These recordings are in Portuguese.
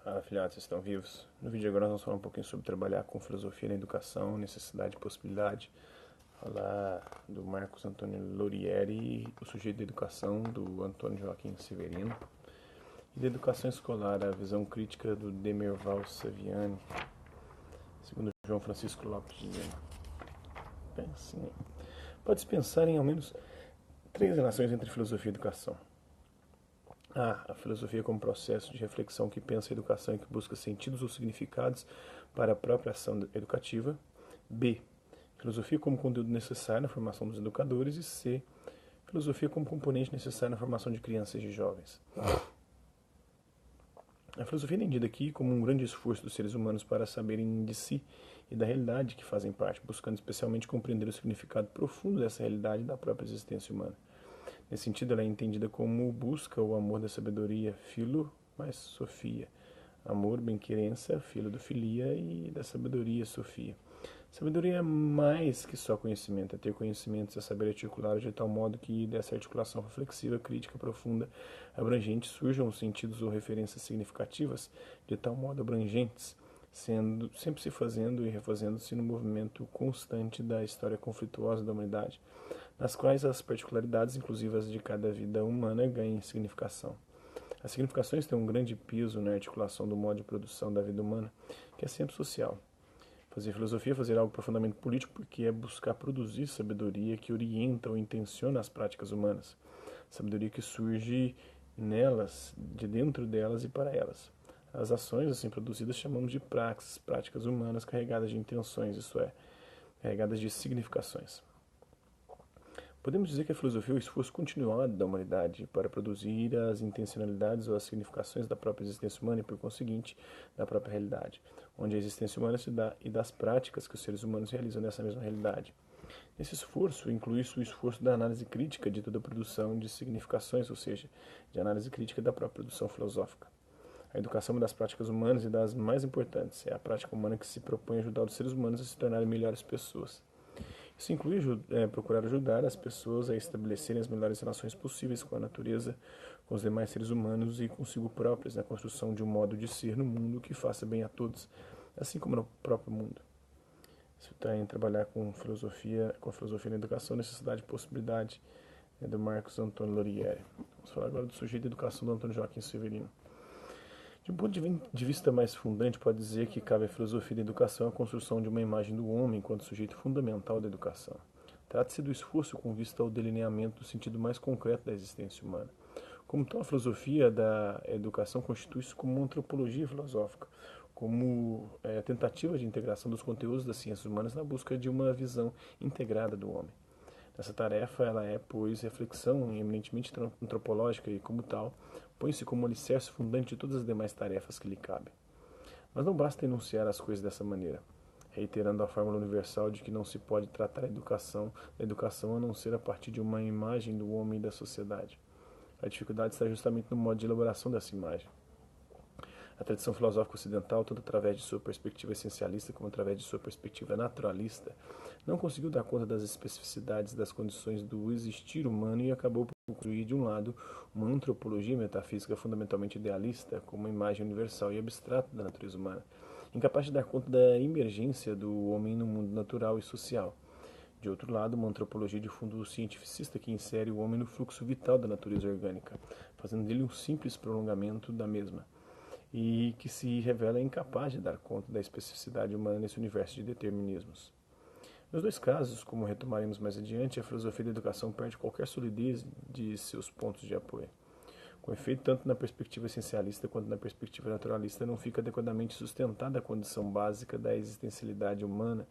Afiliados estão vivos. No vídeo agora nós vamos falar um pouquinho sobre trabalhar com filosofia na educação, necessidade e possibilidade. Falar do Marcos Antônio Lorieri, o sujeito da educação, do Antônio Joaquim Severino. E da educação escolar, a visão crítica do Demerval Saviani, segundo João Francisco Lopes de Lima. Pode-se pensar em ao menos três relações entre filosofia e educação. A filosofia como processo de reflexão que pensa a educação e que busca sentidos ou significados para a própria ação educativa. B. Filosofia como conteúdo necessário na formação dos educadores. E C. Filosofia como componente necessário na formação de crianças e jovens. A filosofia é entendida aqui como um grande esforço dos seres humanos para saberem de si e da realidade que fazem parte, buscando especialmente compreender o significado profundo dessa realidade da própria existência humana. Nesse sentido, ela é entendida como busca o amor da sabedoria, filo mais sofia. Amor, bem-querença, filo do filia e da sabedoria, sofia. Sabedoria é mais que só conhecimento, é ter conhecimentos, é saber articular de tal modo que dessa articulação reflexiva, crítica, profunda, abrangente, surjam os sentidos ou referências significativas de tal modo abrangentes, sendo sempre se fazendo e refazendo-se no movimento constante da história conflituosa da humanidade, nas quais as particularidades inclusivas de cada vida humana ganhem significação. As significações têm um grande peso na articulação do modo de produção da vida humana, que é sempre social. Fazer filosofia é fazer algo profundamente político porque é buscar produzir sabedoria que orienta ou intenciona as práticas humanas. Sabedoria que surge nelas, de dentro delas e para elas. As ações assim produzidas chamamos de praxis, práticas humanas carregadas de intenções, isto é, carregadas de significações. Podemos dizer que a filosofia é o esforço continuado da humanidade para produzir as intencionalidades ou as significações da própria existência humana e, por conseguinte, da própria realidade, onde a existência humana se dá e das práticas que os seres humanos realizam nessa mesma realidade. Esse esforço inclui-se o esforço da análise crítica de toda a produção de significações, ou seja, de análise crítica da própria produção filosófica. A educação é uma das práticas humanas e das mais importantes. É a prática humana que se propõe a ajudar os seres humanos a se tornarem melhores pessoas. Isso inclui procurar ajudar as pessoas a estabelecerem as melhores relações possíveis com a natureza, com os demais seres humanos e consigo próprios na construção de um modo de ser no mundo que faça bem a todos, assim como no próprio mundo. Isso está em trabalhar com a filosofia na educação, necessidade e possibilidade, do Marcos Antônio Lorieri. Vamos falar agora do sujeito de educação do Antônio Joaquim Severino. De um ponto de vista mais fundante, pode dizer que cabe à filosofia da educação a construção de uma imagem do homem enquanto sujeito fundamental da educação. Trata-se do esforço com vista ao delineamento do sentido mais concreto da existência humana. Como tal, a filosofia da educação constitui-se como uma antropologia filosófica, como a tentativa de integração dos conteúdos das ciências humanas na busca de uma visão integrada do homem. Essa tarefa ela é, pois, reflexão eminentemente antropológica e, como tal, põe-se como alicerce fundante de todas as demais tarefas que lhe cabem. Mas não basta enunciar as coisas dessa maneira, reiterando a fórmula universal de que não se pode tratar a educação a não ser a partir de uma imagem do homem e da sociedade. A dificuldade está justamente no modo de elaboração dessa imagem. A tradição filosófica ocidental, tanto através de sua perspectiva essencialista como através de sua perspectiva naturalista, não conseguiu dar conta das especificidades das condições do existir humano e acabou por concluir, de um lado, uma antropologia metafísica fundamentalmente idealista, como uma imagem universal e abstrata da natureza humana, incapaz de dar conta da emergência do homem no mundo natural e social. De outro lado, uma antropologia de fundo cientificista que insere o homem no fluxo vital da natureza orgânica, fazendo dele um simples prolongamento da mesma, e que se revela incapaz de dar conta da especificidade humana nesse universo de determinismos. Nos dois casos, como retomaremos mais adiante, a filosofia da educação perde qualquer solidez de seus pontos de apoio. Com efeito, tanto na perspectiva essencialista quanto na perspectiva naturalista não fica adequadamente sustentada a condição básica da existencialidade humana,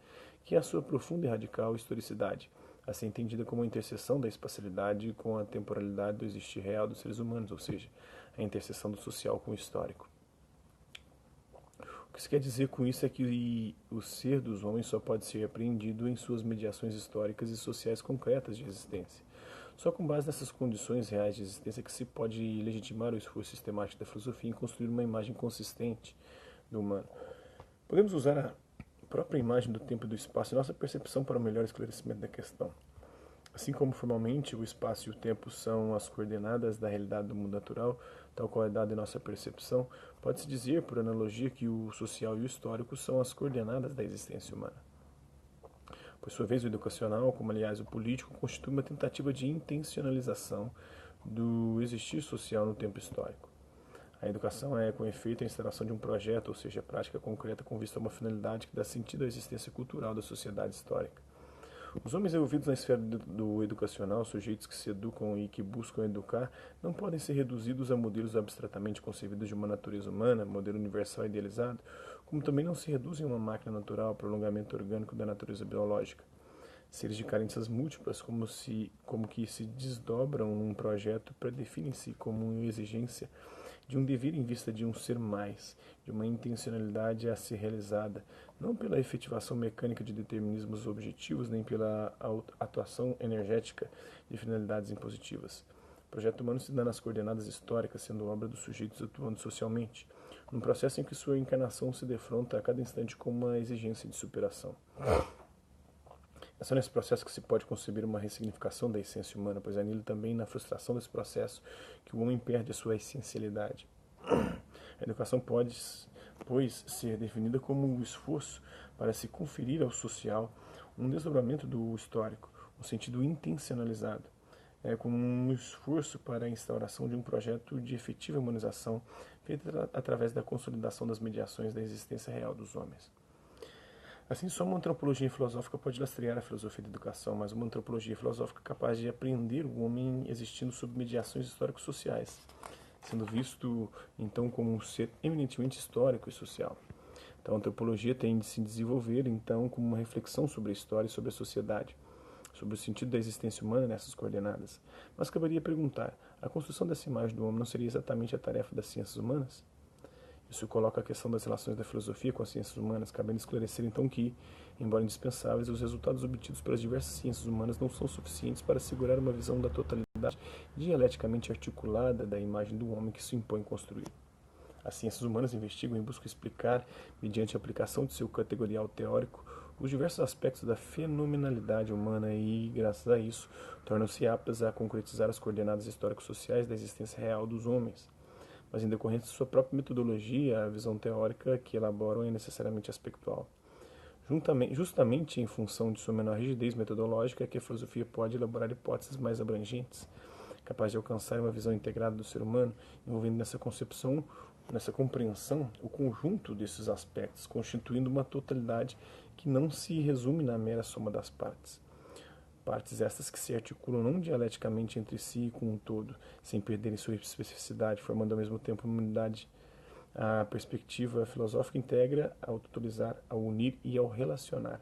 que é a sua profunda e radical historicidade, a ser entendida como a interseção da espacialidade com a temporalidade do existir real dos seres humanos, ou seja, a interseção do social com o histórico. O que se quer dizer com isso é que o ser dos homens só pode ser apreendido em suas mediações históricas e sociais concretas de existência. Só com base nessas condições reais de existência que se pode legitimar o esforço sistemático da filosofia em construir uma imagem consistente do humano. Podemos usar a própria imagem do tempo e do espaço em nossa percepção para o melhor esclarecimento da questão. Assim como formalmente o espaço e o tempo são as coordenadas da realidade do mundo natural, tal qual é dado em nossa percepção, pode-se dizer, por analogia, que o social e o histórico são as coordenadas da existência humana. Por sua vez, o educacional, como aliás o político, constitui uma tentativa de intencionalização do existir social no tempo histórico. A educação é, com efeito, a instalação de um projeto, ou seja, prática concreta com vista a uma finalidade que dá sentido à existência cultural da sociedade histórica. Os homens envolvidos na esfera do educacional, sujeitos que se educam e que buscam educar, não podem ser reduzidos a modelos abstratamente concebidos de uma natureza humana, modelo universal idealizado, como também não se reduzem a uma máquina natural, prolongamento orgânico da natureza biológica. Seres de carências múltiplas, como que se desdobram num projeto, predefinem-se como uma exigência de um dever em vista de um ser mais, de uma intencionalidade a ser realizada, não pela efetivação mecânica de determinismos objetivos, nem pela atuação energética de finalidades impositivas. O projeto humano se dá nas coordenadas históricas, sendo obra dos sujeitos atuando socialmente, num processo em que sua encarnação se defronta a cada instante com uma exigência de superação. É só nesse processo que se pode conceber uma ressignificação da essência humana, pois é nele também, na frustração desse processo, que o homem perde a sua essencialidade. A educação pode, pois, ser definida como um esforço para se conferir ao social um desdobramento do histórico, um sentido intencionalizado. É como um esforço para a instauração de um projeto de efetiva humanização feito através da consolidação das mediações da existência real dos homens. Assim, só uma antropologia filosófica pode lastrear a filosofia da educação, mas uma antropologia filosófica capaz de apreender o homem existindo sob mediações histórico-sociais, sendo visto, então, como um ser eminentemente histórico e social. Então, a antropologia tem de se desenvolver, então, como uma reflexão sobre a história e sobre a sociedade, sobre o sentido da existência humana nessas coordenadas. Mas caberia perguntar, a construção dessa imagem do homem não seria exatamente a tarefa das ciências humanas? Isso coloca a questão das relações da filosofia com as ciências humanas, cabendo esclarecer então que, embora indispensáveis, os resultados obtidos pelas diversas ciências humanas não são suficientes para assegurar uma visão da totalidade dialeticamente articulada da imagem do homem que se impõe construir. As ciências humanas investigam e buscam explicar, mediante a aplicação de seu categorial teórico, os diversos aspectos da fenomenalidade humana e, graças a isso, tornam-se aptas a concretizar as coordenadas históricos-sociais da existência real dos homens. Mas, em decorrência de sua própria metodologia, a visão teórica que elaboram é necessariamente aspectual. Justamente em função de sua menor rigidez metodológica é que a filosofia pode elaborar hipóteses mais abrangentes, capazes de alcançar uma visão integrada do ser humano, envolvendo nessa compreensão, o conjunto desses aspectos, constituindo uma totalidade que não se resume na mera soma das partes. Partes estas que se articulam não dialeticamente entre si e com um todo, sem perderem sua especificidade, formando ao mesmo tempo uma unidade. A perspectiva filosófica integra ao totalizar, ao unir e ao relacionar.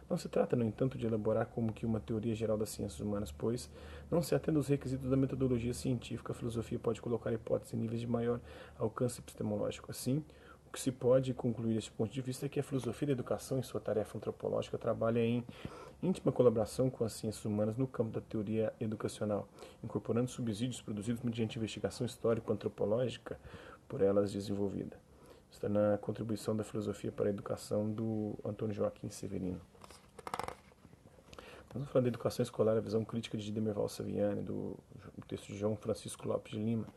Não se trata, no entanto, de elaborar como que uma teoria geral das ciências humanas, pois, não se atendo aos requisitos da metodologia científica, a filosofia pode colocar hipóteses em níveis de maior alcance epistemológico. Assim, o que se pode concluir deste ponto de vista é que a filosofia da educação, em sua tarefa antropológica, trabalha em íntima colaboração com as ciências humanas no campo da teoria educacional, incorporando subsídios produzidos mediante investigação histórico-antropológica por elas desenvolvida. Está na contribuição da filosofia para a educação do Antônio Joaquim Severino. Vamos falar da educação escolar, a visão crítica de Demerval Saviani, do texto de João Francisco Lopes de Lima.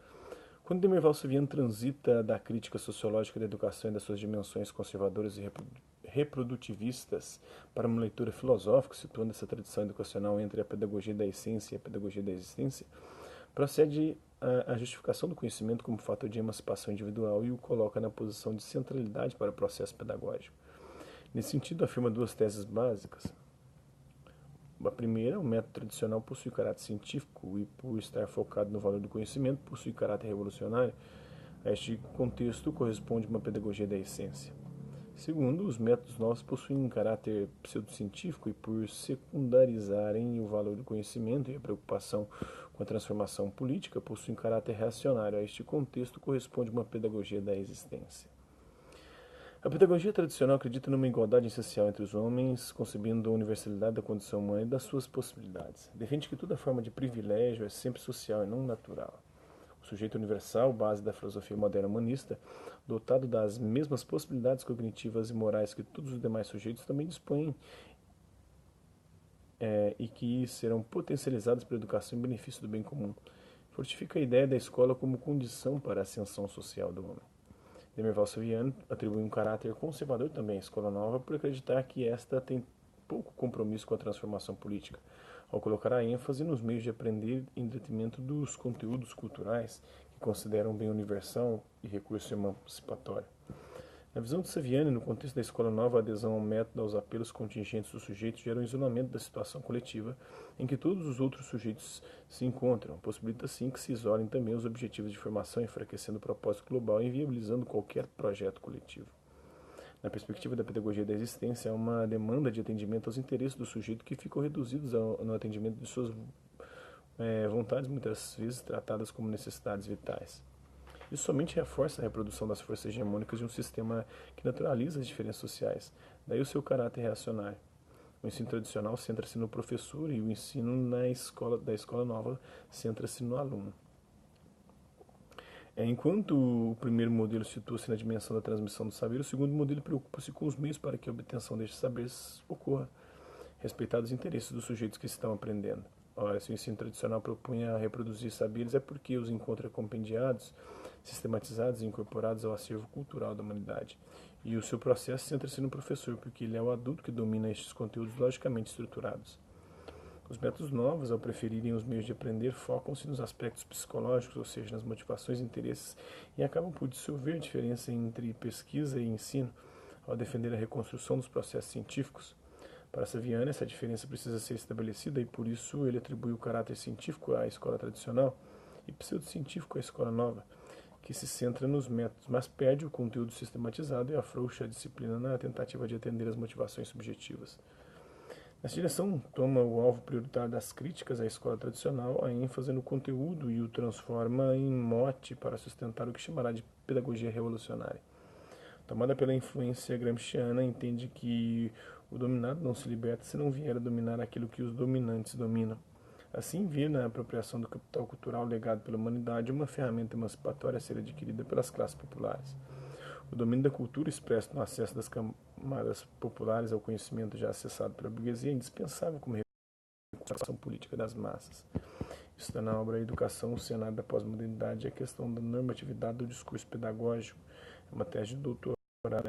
Quando Demerval Saviani transita da crítica sociológica da educação e das suas dimensões conservadoras e reprodutivistas para uma leitura filosófica, situando essa tradição educacional entre a pedagogia da essência e a pedagogia da existência, procede a justificação do conhecimento como fator de emancipação individual e o coloca na posição de centralidade para o processo pedagógico. Nesse sentido, afirma duas teses básicas. A primeira, o método tradicional possui caráter científico e, por estar focado no valor do conhecimento, possui caráter revolucionário. A este contexto corresponde uma pedagogia da essência. Segundo, os métodos novos possuem um caráter pseudocientífico e, por secundarizarem o valor do conhecimento e a preocupação com a transformação política, possuem caráter reacionário. A este contexto corresponde uma pedagogia da existência. A pedagogia tradicional acredita numa igualdade essencial entre os homens, concebendo a universalidade da condição humana e das suas possibilidades. Defende que toda forma de privilégio é sempre social e não natural. O sujeito universal, base da filosofia moderna humanista, dotado das mesmas possibilidades cognitivas e morais que todos os demais sujeitos, também dispõem e que serão potencializadas pela educação em benefício do bem comum. fortifica a ideia da escola como condição para a ascensão social do homem. Demerval Saviano atribui um caráter conservador também à escola nova por acreditar que esta tem pouco compromisso com a transformação política, ao colocar a ênfase nos meios de aprender em detrimento dos conteúdos culturais que consideram um bem universal e recurso emancipatório. Na visão de Saviano, no contexto da escola nova, a adesão ao método aos apelos contingentes do sujeito gera um isolamento da situação coletiva em que todos os outros sujeitos se encontram, possibilita assim que se isolem também os objetivos de formação, enfraquecendo o propósito global e inviabilizando qualquer projeto coletivo. Na perspectiva da pedagogia da existência, há uma demanda de atendimento aos interesses do sujeito que ficam reduzidos no atendimento de suas vontades, muitas vezes tratadas como necessidades vitais. Isso somente reforça a reprodução das forças hegemônicas de um sistema que naturaliza as diferenças sociais, daí o seu caráter reacionário. O ensino tradicional centra-se no professor e o ensino da escola nova centra-se no aluno. Enquanto o primeiro modelo situa-se na dimensão da transmissão do saber, o segundo modelo preocupa-se com os meios para que a obtenção destes saberes ocorra, respeitados os interesses dos sujeitos que estão aprendendo. Ora, se o ensino tradicional propunha reproduzir saberes, é porque os encontra compendiados, sistematizados e incorporados ao acervo cultural da humanidade. E o seu processo centra-se no professor, porque ele é o adulto que domina estes conteúdos logicamente estruturados. Os métodos novos, ao preferirem os meios de aprender, focam-se nos aspectos psicológicos, ou seja, nas motivações e interesses, e acabam por dissolver a diferença entre pesquisa e ensino, ao defender a reconstrução dos processos científicos. Para Saviano, essa diferença precisa ser estabelecida e, por isso, ele atribui o caráter científico à escola tradicional e pseudocientífico à escola nova, que se centra nos métodos, mas perde o conteúdo sistematizado e afrouxa a disciplina na tentativa de atender às motivações subjetivas. Nessa direção, toma o alvo prioritário das críticas à escola tradicional a ênfase no conteúdo e o transforma em mote para sustentar o que chamará de pedagogia revolucionária. Tomada pela influência gramsciana, entende que o dominado não se liberta se não vier a dominar aquilo que os dominantes dominam. Assim, vê na apropriação do capital cultural legado pela humanidade uma ferramenta emancipatória a ser adquirida pelas classes populares. O domínio da cultura expresso no acesso das camadas populares ao conhecimento já acessado pela burguesia é indispensável como recuperação política das massas. Isso está na obra Educação, o Cenário da Pós-Modernidade e a questão da normatividade do discurso pedagógico. É uma tese de doutorado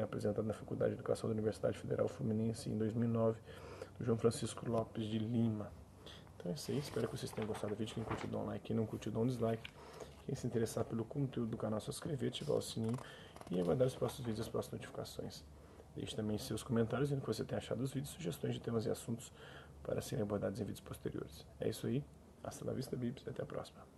apresentada na Faculdade de Educação da Universidade Federal Fluminense em 2009, do João Francisco Lopes de Lima. Então é isso aí, espero que vocês tenham gostado do vídeo. Quem curtiu, dá um like, quem não curtiu, dá um dislike. Quem se interessar pelo conteúdo do canal, é só se inscrever, ativar o sininho e aguardar os próximos vídeos e as próximas notificações. Deixe também seus comentários dizendo o que você tem achado dos vídeos, sugestões de temas e assuntos para serem abordados em vídeos posteriores. É isso aí, hasta la vista, bibs, e até a próxima.